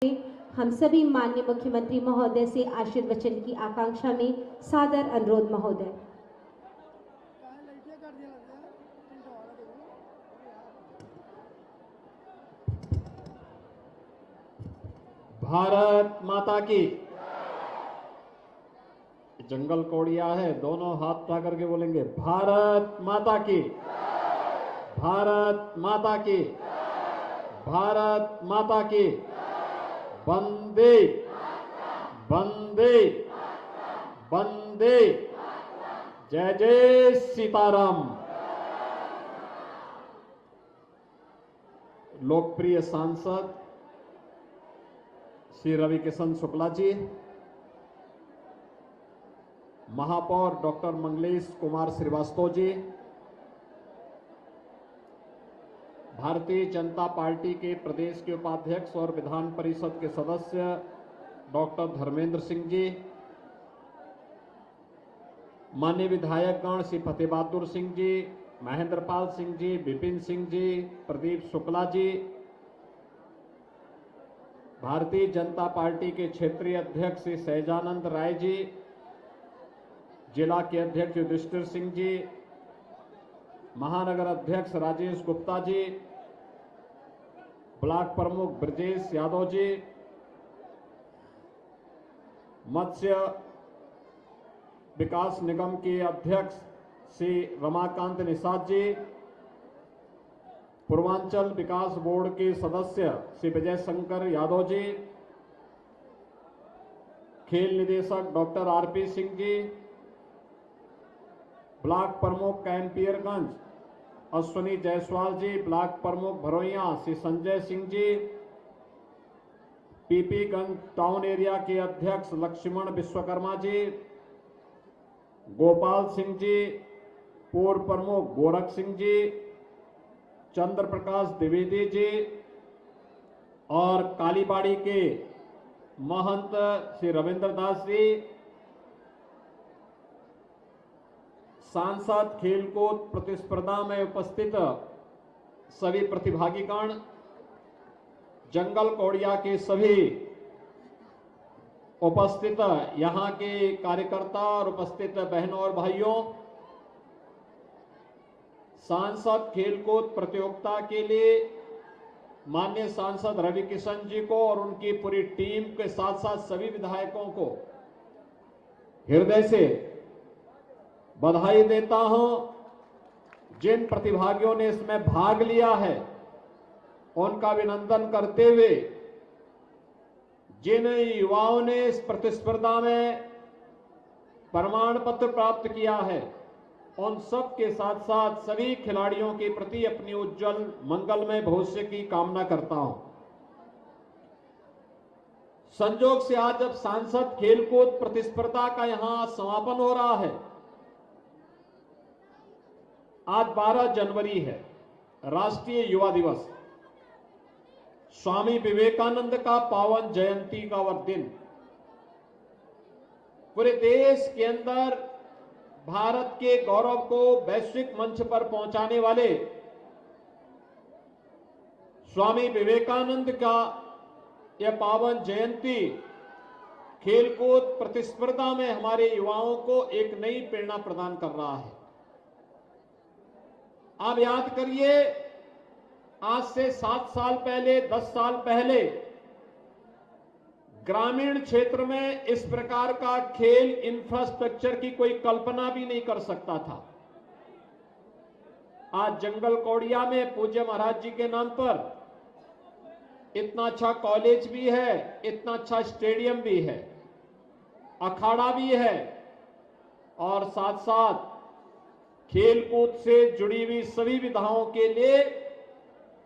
हम सभी माननीय मुख्यमंत्री महोदय से आशीर्वचन की आकांक्षा में सादर अनुरोध महोदय। भारत माता की। जंगल कौड़िया है, दोनों हाथ उठा करके बोलेंगे भारत माता की, भारत माता की, भारत माता की। वंदे वंदे वंदे। जय जय सीताराम। लोकप्रिय सांसद श्री रविकिशन शुक्ला जी, महापौर डॉक्टर मंगलेश कुमार श्रीवास्तव जी, भारतीय जनता पार्टी के प्रदेश के उपाध्यक्ष और विधान परिषद के सदस्य डॉक्टर धर्मेंद्र सिंह जी, माननीय विधायकगण श्री फतेह बहादुर सिंह जी, महेंद्रपाल सिंह जी, विपिन सिंह जी, प्रदीप शुक्ला जी, भारतीय जनता पार्टी के क्षेत्रीय अध्यक्ष श्री सहजानंद राय जी, जिला के अध्यक्ष युधिष्ठिर सिंह जी, महानगर अध्यक्ष राजेश गुप्ता जी, ब्लॉक प्रमुख ब्रजेश यादव जी, मत्स्य विकास निगम के अध्यक्ष श्री रमाकांत निषाद जी, पूर्वांचल विकास बोर्ड के सदस्य श्री विजय शंकर यादव जी, खेल निदेशक doctor RP Singh ji, block प्रमुख कैंपियरगंज अश्विनी जायसवाल जी, ब्लॉक प्रमुख भरोइया श्री संजय सिंह जी, पीपीगंज टाउन एरिया के अध्यक्ष लक्ष्मण विश्वकर्मा जी, गोपाल सिंह जी, पूर्व प्रमुख गोरख सिंह जी, चंद्र प्रकाश द्विवेदी जी और कालीबाड़ी के महंत श्री रविंद्र दास जी, सांसद खेलकूद प्रतिस्पर्धा में उपस्थित सभी प्रतिभागीगण, जंगल कौड़िया के सभी उपस्थित यहां के कार्यकर्ता और उपस्थित बहनों और भाइयों, सांसद खेलकूद प्रतियोगिता के लिए माननीय सांसद रविकिशन जी को और उनकी पूरी टीम के साथ साथ सभी विधायकों को हृदय से बधाई देता हूं। जिन प्रतिभागियों ने इसमें भाग लिया है उनका अभिनंदन करते हुए, जिन युवाओं ने इस प्रतिस्पर्धा में प्रमाण पत्र प्राप्त किया है उन सब के साथ साथ सभी खिलाड़ियों के प्रति अपनी उज्जवल मंगलमय भविष्य की कामना करता हूं। संयोग से आज जब सांसद खेलकूद प्रतिस्पर्धा का यहां समापन हो रहा है, आज 12 जनवरी है, राष्ट्रीय युवा दिवस, स्वामी विवेकानंद का पावन जयंती का वह दिन। पूरे देश के अंदर भारत के गौरव को वैश्विक मंच पर पहुंचाने वाले स्वामी विवेकानंद का यह पावन जयंती खेलकूद प्रतिस्पर्धा में हमारे युवाओं को एक नई प्रेरणा प्रदान कर रहा है। आप याद करिए, आज से 7 साल पहले, 10 साल पहले ग्रामीण क्षेत्र में इस प्रकार का खेल इंफ्रास्ट्रक्चर की कोई कल्पना भी नहीं कर सकता था। आज जंगल कौड़िया में पूज्य महाराज जी के नाम पर इतना अच्छा कॉलेज भी है, इतना अच्छा स्टेडियम भी है, अखाड़ा भी है और साथ साथ खेलकूद से जुड़ी हुई सभी विधाओं के लिए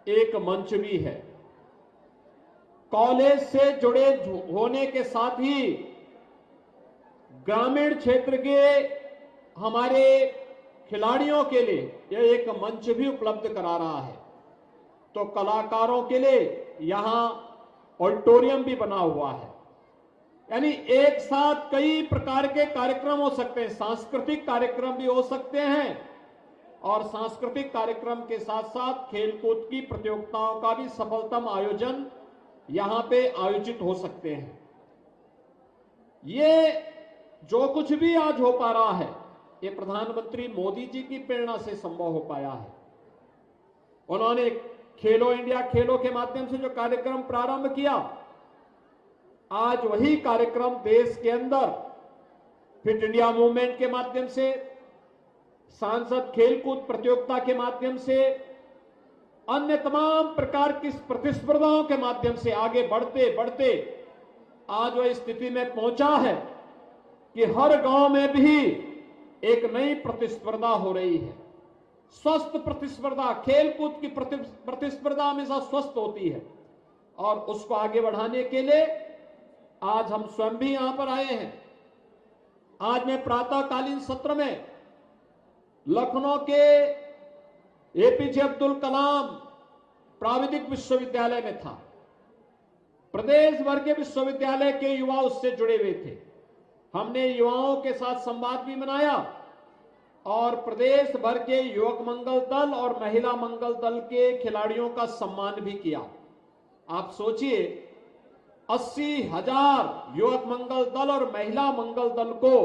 एक मंच भी है। कॉलेज से जुड़े होने के साथ ही ग्रामीण क्षेत्र के हमारे खिलाड़ियों के लिए यह एक मंच भी उपलब्ध करा रहा है। तो कलाकारों के लिए यहां ऑडिटोरियम भी बना हुआ है, यानी एक साथ कई प्रकार के कार्यक्रम हो सकते हैं। सांस्कृतिक कार्यक्रम भी हो सकते हैं और सांस्कृतिक कार्यक्रम के साथ साथ खेलकूद की प्रतियोगिताओं का भी सफलतम आयोजन यहां पे आयोजित हो सकते हैं। ये जो कुछ भी आज हो पा रहा है, ये प्रधानमंत्री मोदी जी की प्रेरणा से संभव हो पाया है। उन्होंने खेलो इंडिया खेलों के माध्यम से जो कार्यक्रम प्रारंभ किया, आज वही कार्यक्रम देश के अंदर फिट इंडिया मूवमेंट के माध्यम से, सांसद खेलकूद प्रतियोगिता के माध्यम से, अन्य तमाम प्रकार की प्रतिस्पर्धाओं के माध्यम से आगे बढ़ते बढ़ते आज वह स्थिति में पहुंचा है कि हर गांव में भी एक नई प्रतिस्पर्धा हो रही है। स्वस्थ प्रतिस्पर्धा, खेलकूद की प्रतिस्पर्धा हमेशा स्वस्थ होती है और उसको आगे बढ़ाने के लिए आज हम स्वयं भी यहां पर आए हैं। आज मैं प्रातःकालीन सत्र में लखनऊ के एपीजे अब्दुल कलाम प्राविधिक विश्वविद्यालय में था। प्रदेश भर के विश्वविद्यालय के युवा उससे जुड़े हुए थे। हमने युवाओं के साथ संवाद भी मनाया और प्रदेश भर के युवक मंगल दल और महिला मंगल दल के खिलाड़ियों का सम्मान भी किया। आप सोचिए, 80,000 युवक मंगल दल और महिला मंगल दल को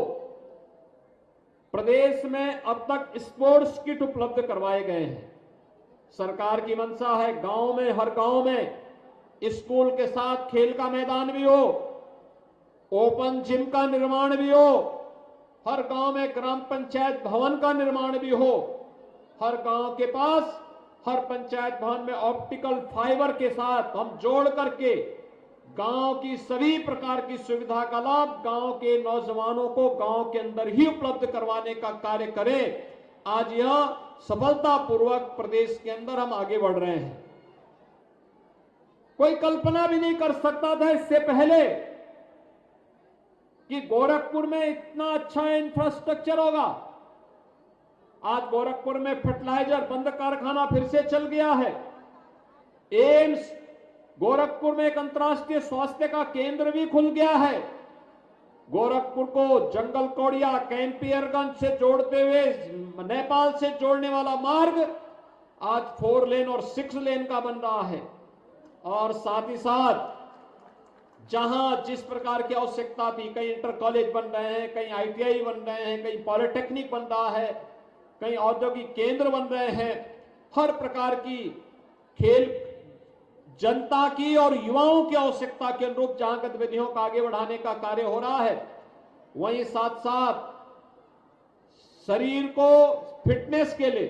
प्रदेश में अब तक स्पोर्ट्स किट उपलब्ध करवाए गए हैं। सरकार की मंशा है गांव में, हर गांव में स्कूल के साथ खेल का मैदान भी हो, ओपन जिम का निर्माण भी हो, हर गांव में ग्राम पंचायत भवन का निर्माण भी हो, हर गांव के पास हर पंचायत भवन में ऑप्टिकल फाइबर के साथ हम जोड़ करके गांव की सभी प्रकार की सुविधा का लाभ गांव के नौजवानों को गांव के अंदर ही उपलब्ध करवाने का कार्य करें। आज यह सफलतापूर्वक प्रदेश के अंदर हम आगे बढ़ रहे हैं। कोई कल्पना भी नहीं कर सकता था इससे पहले कि गोरखपुर में इतना अच्छा इंफ्रास्ट्रक्चर होगा। आज गोरखपुर में फर्टिलाइजर बंद कारखाना फिर से चल गया है। एम्स, गोरखपुर में एक अंतर्राष्ट्रीय स्वास्थ्य का केंद्र भी खुल गया है। गोरखपुर को जंगल कौड़िया कैंपियरगंज से जोड़ते हुए नेपाल से जोड़ने वाला मार्ग आज 4 लेन और 6 लेन का बन रहा है। और साथ ही साथ जहां जिस प्रकार की आवश्यकता थी, कहीं इंटर कॉलेज बन रहे हैं, कहीं आईटीआई बन रहे हैं, कहीं पॉलिटेक्निक बन रहा है, कहीं औद्योगिक केंद्र बन रहे हैं, हर प्रकार की खेल जनता की और युवाओं की आवश्यकता के अनुरूप जहां गतिविधियों का आगे बढ़ाने का कार्य हो रहा है, वहीं साथ साथ शरीर को फिटनेस के लिए,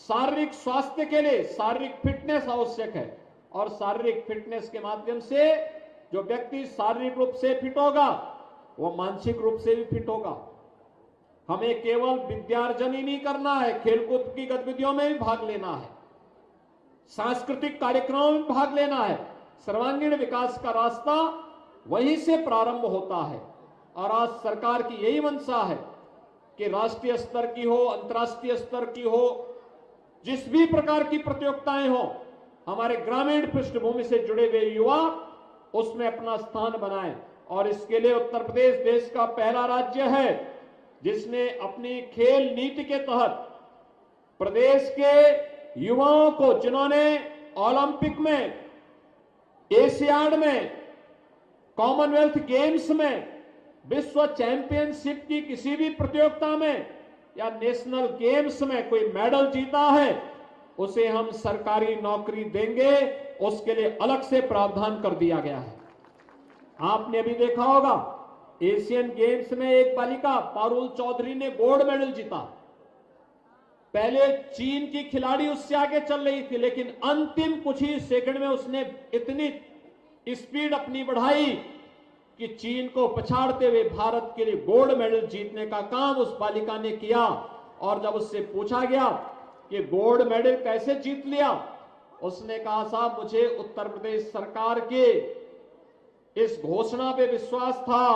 शारीरिक स्वास्थ्य के लिए शारीरिक फिटनेस आवश्यक है। और शारीरिक फिटनेस के माध्यम से जो व्यक्ति शारीरिक रूप से फिट होगा वो मानसिक रूप से भी फिट होगा। हमें केवल विद्यार्जन ही नहीं करना है, खेलकूद की गतिविधियों में भी भाग लेना है, सांस्कृतिक कार्यक्रमों में भाग लेना है। सर्वांगीण विकास का रास्ता वहीं से प्रारंभ होता है। और आज सरकार की यही मंशा है कि राष्ट्रीय स्तर की हो, अंतर्राष्ट्रीय स्तर की हो, जिस भी प्रकार की प्रतियोगिताएं हो, हमारे ग्रामीण पृष्ठभूमि से जुड़े हुए युवा उसमें अपना स्थान बनाएं। और इसके लिए उत्तर प्रदेश देश का पहला राज्य है जिसने अपनी खेल नीति के तहत प्रदेश के युवाओं को, जिन्होंने ओलंपिक में, एशियाड में, कॉमनवेल्थ गेम्स में, विश्व चैंपियनशिप की किसी भी प्रतियोगिता में या नेशनल गेम्स में कोई मेडल जीता है, उसे हम सरकारी नौकरी देंगे। उसके लिए अलग से प्रावधान कर दिया गया है। आपने अभी देखा होगा एशियन गेम्स में एक बालिका पारुल चौधरी ने गोल्ड मेडल जीता। पहले चीन की खिलाड़ी उससे आगे चल रही थी, लेकिन अंतिम कुछ ही सेकंड में उसने इतनी स्पीड अपनी बढ़ाई कि चीन को पछाड़ते हुए भारत के लिए गोल्ड मेडल जीतने का काम उस बालिका ने किया। और जब उससे पूछा गया कि गोल्ड मेडल कैसे जीत लिया, उसने कहा, साहब मुझे उत्तर प्रदेश सरकार के इस घोषणा पे विश्वास था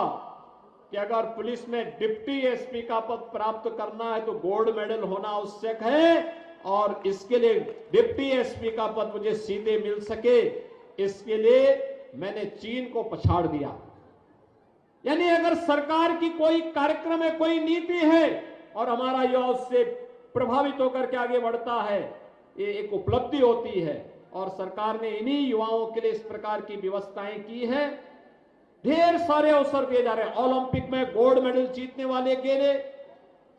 कि अगर पुलिस में डिप्टी एसपी का पद प्राप्त करना है तो गोल्ड मेडल होना आवश्यक है, और इसके लिए डिप्टी एसपी का पद मुझे सीधे मिल सके, इसके लिए मैंने चीन को पछाड़ दिया। यानी अगर सरकार की कोई कार्यक्रम है, कोई नीति है और हमारा युवा उससे प्रभावित होकर के आगे बढ़ता है, ये एक उपलब्धि होती है। और सरकार ने इन्हीं युवाओं के लिए इस प्रकार की व्यवस्थाएं की है। ढेर सारे अवसर दिए जा रहे हैं। ओलंपिक में गोल्ड मेडल जीतने वाले के लिए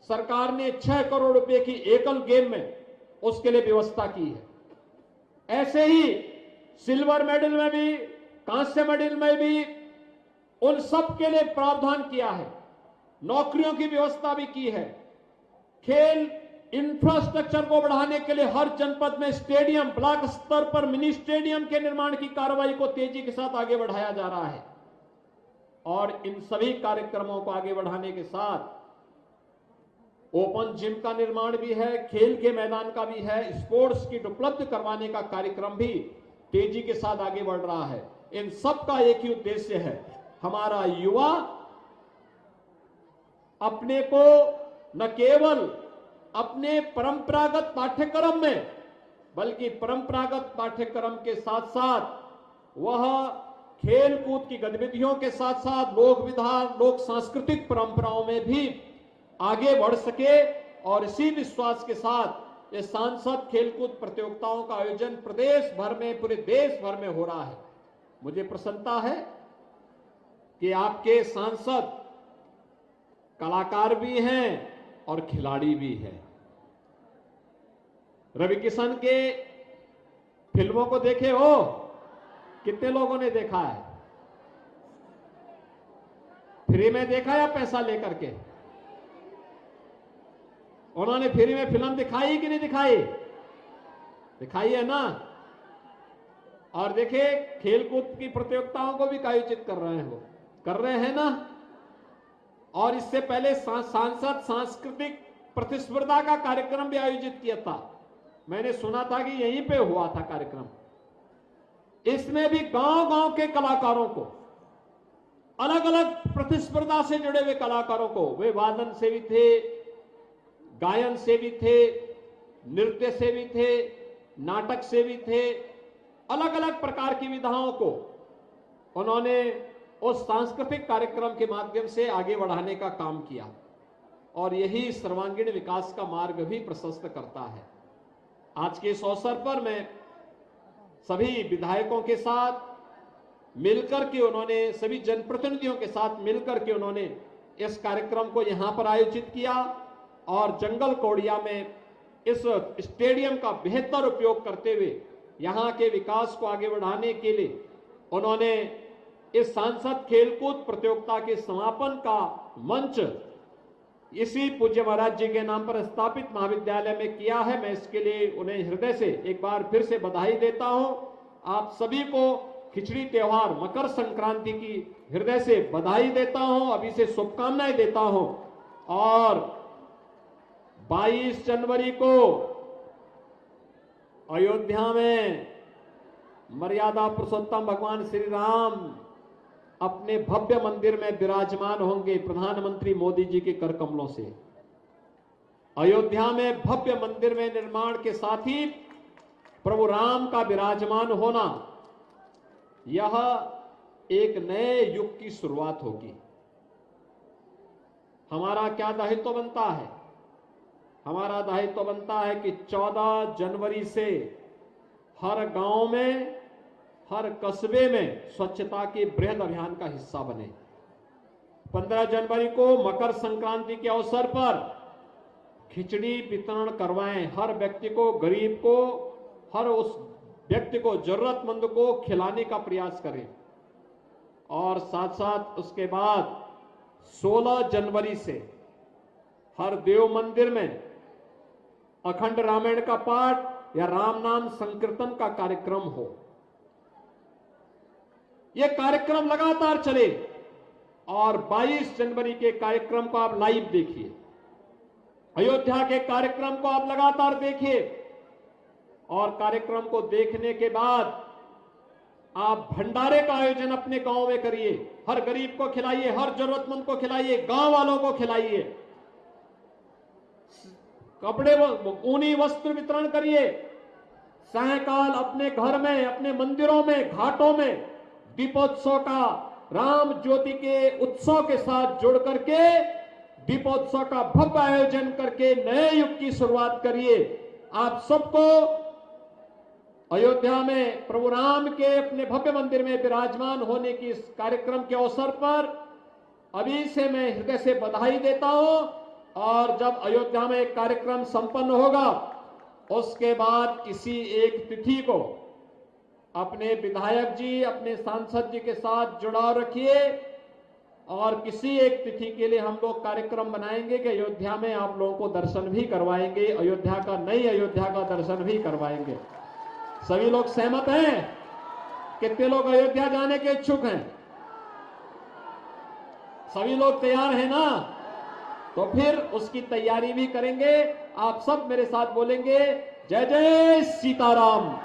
सरकार ने 6 करोड़ रुपए की एकल गेम में उसके लिए व्यवस्था की है। ऐसे ही सिल्वर मेडल में भी, कांस्य मेडल में भी उन सब के लिए प्रावधान किया है। नौकरियों की व्यवस्था भी की है। खेल इंफ्रास्ट्रक्चर को बढ़ाने के लिए हर जनपद में स्टेडियम, ब्लॉक स्तर पर मिनी स्टेडियम के निर्माण की कार्रवाई को तेजी के साथ आगे बढ़ाया जा रहा है। और इन सभी कार्यक्रमों को आगे बढ़ाने के साथ ओपन जिम का निर्माण भी है, खेल के मैदान का भी है, स्पोर्ट्स किट उपलब्ध करवाने का कार्यक्रम भी तेजी के साथ आगे बढ़ रहा है। इन सब का एक ही उद्देश्य है, हमारा युवा अपने को न केवल अपने परंपरागत पाठ्यक्रम में, बल्कि परंपरागत पाठ्यक्रम के साथ साथ वह खेल कूद की गतिविधियों के साथ साथ लोक विधान, लोक सांस्कृतिक परंपराओं में भी आगे बढ़ सके। और इसी विश्वास के साथ ये सांसद खेलकूद प्रतियोगिताओं का आयोजन प्रदेश भर में, पूरे देश भर में हो रहा है। मुझे प्रसन्नता है कि आपके सांसद कलाकार भी हैं और खिलाड़ी भी हैं। रवि किशन के फिल्मों को देखे हो? कितने लोगों ने देखा है? फ्री में देखा या पैसा लेकर के? उन्होंने फ्री में फिल्म दिखाई कि नहीं दिखाई? दिखाई है ना। और देखिए खेलकूद की प्रतियोगिताओं को भी आयोजित कर रहे हैं, वो कर रहे हैं ना। और इससे पहले सांसद सांस्कृतिक प्रतिस्पर्धा का कार्यक्रम भी आयोजित किया था। मैंने सुना था कि यहीं पे हुआ था कार्यक्रम। इसमें भी गांव-गांव के कलाकारों को, अलग अलग प्रतिस्पर्धा से जुड़े हुए कलाकारों को, वे वादन से भी थे, गायन से भी थे, नृत्य से भी थे, नाटक से भी थे, अलग अलग प्रकार की विधाओं को उन्होंने उस सांस्कृतिक कार्यक्रम के माध्यम से आगे बढ़ाने का काम किया। और यही सर्वांगीण विकास का मार्ग भी प्रशस्त करता है। आज के इस अवसर पर मैं सभी विधायकों के साथ मिलकर के, उन्होंने सभी जनप्रतिनिधियों के साथ मिलकर के उन्होंने इस कार्यक्रम को यहां पर आयोजित किया। और जंगल कौड़िया में इस स्टेडियम का बेहतर उपयोग करते हुए यहां के विकास को आगे बढ़ाने के लिए उन्होंने इस सांसद खेलकूद प्रतियोगिता के समापन का मंच इसी पूज्य महाराज जी के नाम पर स्थापित महाविद्यालय में किया है। मैं इसके लिए उन्हें हृदय से एक बार फिर से बधाई देता हूं। आप सभी को खिचड़ी त्योहार मकर संक्रांति की हृदय से बधाई देता हूं, अभी से शुभकामनाएं देता हूं। और 22 जनवरी को अयोध्या में मर्यादा पुरुषोत्तम भगवान श्री राम अपने भव्य मंदिर में विराजमान होंगे प्रधानमंत्री मोदी जी के कर कमलों से। अयोध्या में भव्य मंदिर में निर्माण के साथ ही प्रभु राम का विराजमान होना, यह एक नए युग की शुरुआत होगी। हमारा क्या दायित्व बनता है? हमारा दायित्व बनता है कि 14 जनवरी से हर गांव में, हर कस्बे में स्वच्छता के बृहद अभियान का हिस्सा बने। 15 जनवरी को मकर संक्रांति के अवसर पर खिचड़ी वितरण करवाएं। हर व्यक्ति को, गरीब को, हर उस व्यक्ति को, जरूरतमंद को खिलाने का प्रयास करें। और साथ साथ उसके बाद 16 जनवरी से हर देव मंदिर में अखंड रामायण का पाठ या राम नाम संकीर्तन का कार्यक्रम हो। यह कार्यक्रम लगातार चले। और 22 जनवरी के कार्यक्रम को आप लाइव देखिए, अयोध्या के कार्यक्रम को आप लगातार देखिए। और कार्यक्रम को देखने के बाद आप भंडारे का आयोजन अपने गांव में करिए। हर गरीब को खिलाइए, हर जरूरतमंद को खिलाइए, गांव वालों को खिलाइए। कपड़े, ऊनी वस्त्र वितरण करिए। सायंकाल अपने घर में, अपने मंदिरों में, घाटों में दीपोत्सव का, राम ज्योति के उत्सव के साथ जुड़ करके दीपोत्सव का भव्य आयोजन करके नए युग की शुरुआत करिए। आप सबको अयोध्या में प्रभु राम के अपने भव्य मंदिर में विराजमान होने की इस कार्यक्रम के अवसर पर अभी से मैं हृदय से बधाई देता हूं। और जब अयोध्या में एक कार्यक्रम संपन्न होगा उसके बाद किसी एक तिथि को अपने विधायक जी, अपने सांसद जी के साथ जुड़ाव रखिए और किसी एक तिथि के लिए हम लोग कार्यक्रम बनाएंगे कि अयोध्या में आप लोगों को दर्शन भी करवाएंगे, अयोध्या का, नई अयोध्या का दर्शन भी करवाएंगे। सभी लोग सहमत हैं? कितने लोग अयोध्या जाने के इच्छुक हैं? सभी लोग तैयार हैं ना? तो फिर उसकी तैयारी भी करेंगे। आप सब मेरे साथ बोलेंगे, जय जय सीताराम।